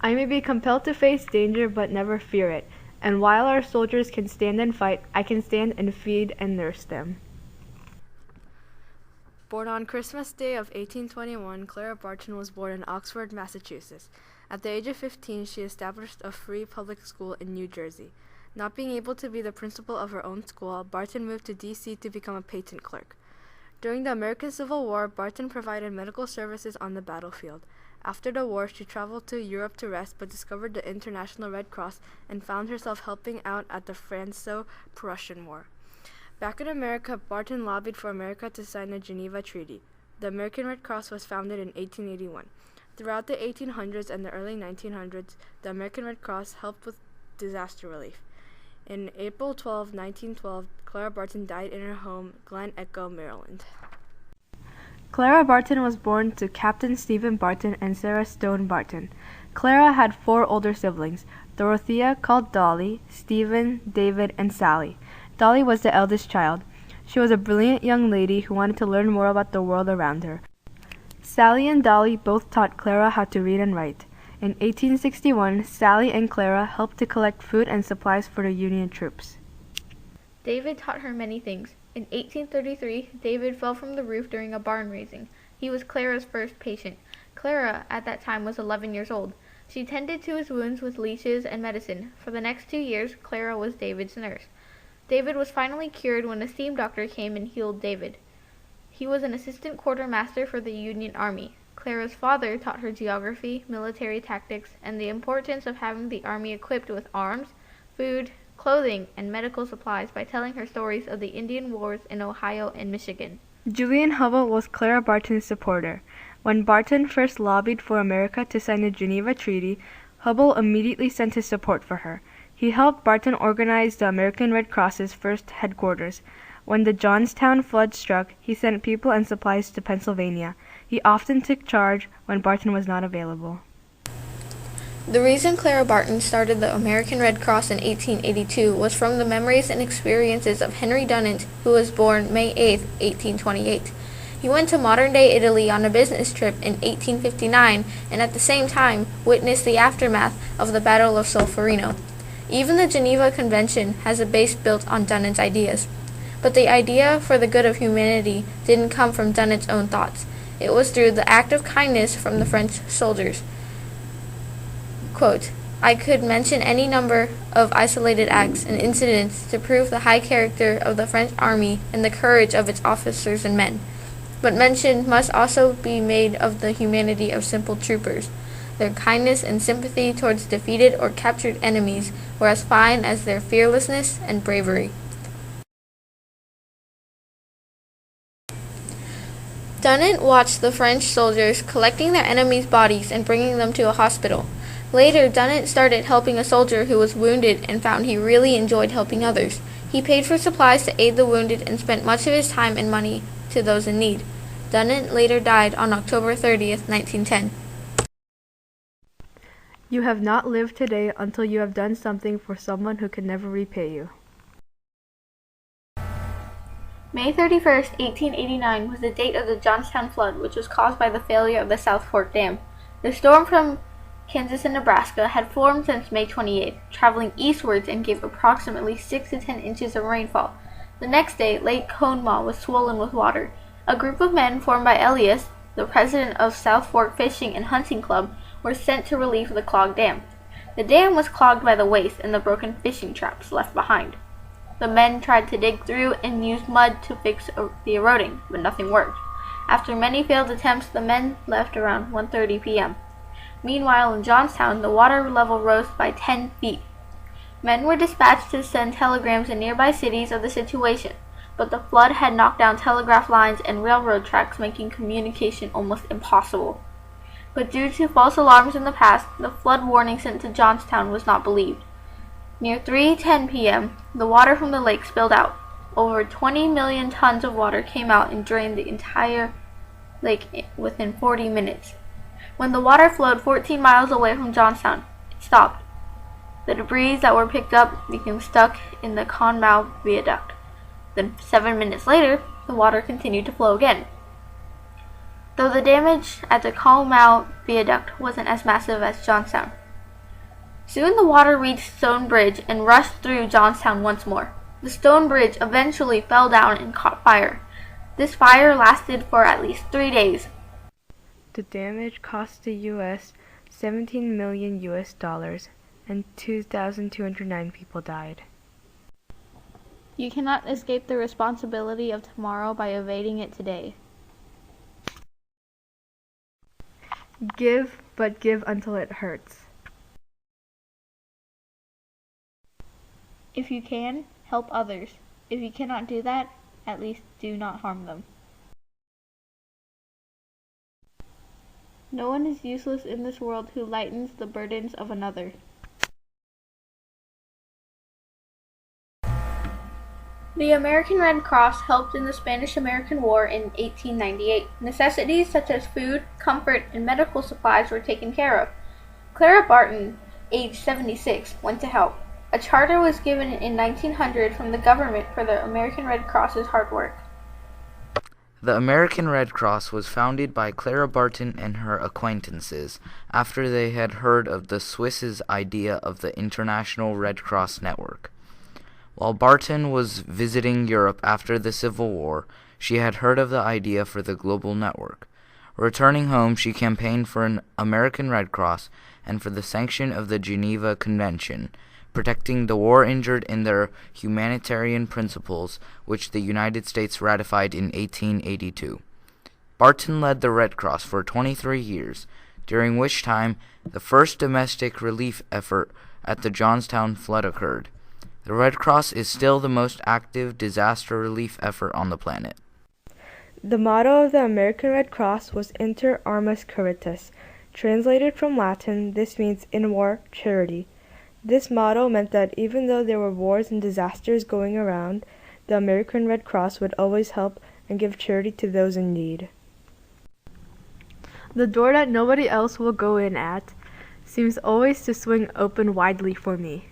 I may be compelled to face danger but never fear it, and while our soldiers can stand and fight, I can stand and feed and nurse them. Born on Christmas Day of 1821, Clara Barton was born in Oxford, Massachusetts. At the age of 15, she established a free public school in New Jersey. Not being able to be the principal of her own school, Barton moved to D.C. to become a patent clerk. During the American Civil War, Barton provided medical services on the battlefield. After the war, she traveled to Europe to rest but discovered the International Red Cross and found herself helping out at the Franco-Prussian War. Back in America, Barton lobbied for America to sign the Geneva Treaty. The American Red Cross was founded in 1881. Throughout the 1800s and the early 1900s, the American Red Cross helped with disaster relief. In April 12, 1912, Clara Barton died in her home, Glen Echo, Maryland. Clara Barton was born to Captain Stephen Barton and Sarah Stone Barton. Clara had 4 older siblings, Dorothea, called Dolly, Stephen, David, and Sally. Dolly was the eldest child. She was a brilliant young lady who wanted to learn more about the world around her. Sally and Dolly both taught Clara how to read and write. In 1861, Sally and Clara helped to collect food and supplies for the Union troops. David taught her many things. In 1833, David fell from the roof during a barn raising. He was Clara's first patient. Clara, at that time, was 11 years old. She tended to his wounds with leeches and medicine. For the next 2 years, Clara was David's nurse. David was finally cured when a steam doctor came and healed David. He was an assistant quartermaster for the Union Army. Clara's father taught her geography, military tactics, and the importance of having the army equipped with arms, food, clothing, and medical supplies by telling her stories of the Indian Wars in Ohio and Michigan. Julian Hubbell was Clara Barton's supporter. When Barton first lobbied for America to sign the Geneva Treaty, Hubbell immediately sent his support for her. He helped Barton organize the American Red Cross's first headquarters. When the Johnstown Flood struck, he sent people and supplies to Pennsylvania. He often took charge when Barton was not available. The reason Clara Barton started the American Red Cross in 1882 was from the memories and experiences of Henry Dunant, who was born May 8, 1828. He went to modern-day Italy on a business trip in 1859 and at the same time witnessed the aftermath of the Battle of Solferino. Even the Geneva Convention has a base built on Dunant's ideas. But the idea for the good of humanity didn't come from Dunant's own thoughts. It was through the act of kindness from the French soldiers. Quote, I could mention any number of isolated acts and incidents to prove the high character of the French army and the courage of its officers and men. But mention must also be made of the humanity of simple troopers. Their kindness and sympathy towards defeated or captured enemies were as fine as their fearlessness and bravery. Dunant watched the French soldiers collecting their enemies' bodies and bringing them to a hospital. Later, Dunant started helping a soldier who was wounded and found he really enjoyed helping others. He paid for supplies to aid the wounded and spent much of his time and money to those in need. Dunant later died on October 30th, 1910. You have not lived today until you have done something for someone who can never repay you. May 31st, 1889 was the date of the Johnstown Flood, which was caused by the failure of the South Fork Dam. The storm from Kansas and Nebraska had formed since May 28th, traveling eastwards and gave approximately 6 to 10 inches of rainfall. The next day, Lake Conemaugh was swollen with water. A group of men formed by Elias, the president of South Fork Fishing and Hunting Club, were sent to relieve the clogged dam. The dam was clogged by the waste and the broken fishing traps left behind. The men tried to dig through and use mud to fix the eroding, but nothing worked. After many failed attempts, the men left around 1:30 p.m. Meanwhile, in Johnstown, the water level rose by 10 feet. Men were dispatched to send telegrams in nearby cities of the situation, but the flood had knocked down telegraph lines and railroad tracks, making communication almost impossible. But due to false alarms in the past, the flood warning sent to Johnstown was not believed. Near 3:10 p.m., the water from the lake spilled out. Over 20 million tons of water came out and drained the entire lake within 40 minutes. When the water flowed 14 miles away from Johnstown, it stopped. The debris that were picked up became stuck in the Conemaugh Viaduct. Then 7 minutes later, the water continued to flow again. Though the damage at the Conemaugh Viaduct wasn't as massive as Johnstown, Soon the water reached Stone Bridge and rushed through Johnstown once more. The stone bridge eventually fell down and caught fire. This fire lasted for at least 3 days. The damage cost the U.S. $17 million and 2,209 people died. You cannot escape the responsibility of tomorrow by evading it today. Give, but give until it hurts. If you can, help others. If you cannot do that, at least do not harm them. No one is useless in this world who lightens the burdens of another. The American Red Cross helped in the Spanish-American War in 1898. Necessities such as food, comfort, and medical supplies were taken care of. Clara Barton, age 76, went to help. A charter was given in 1900 from the government for the American Red Cross's hard work. The American Red Cross was founded by Clara Barton and her acquaintances after they had heard of the Swiss's idea of the International Red Cross Network. While Barton was visiting Europe after the Civil War, she had heard of the idea for the global network. Returning home, she campaigned for an American Red Cross and for the sanction of the Geneva Convention, protecting the war-injured in their humanitarian principles, which the United States ratified in 1882. Barton led the Red Cross for 23 years, during which time the first domestic relief effort at the Johnstown Flood occurred. The Red Cross is still the most active disaster relief effort on the planet. The motto of the American Red Cross was Inter Armas Caritas. Translated from Latin, this means in war, charity. This motto meant that even though there were wars and disasters going around, the American Red Cross would always help and give charity to those in need. The door that nobody else will go in at seems always to swing open widely for me.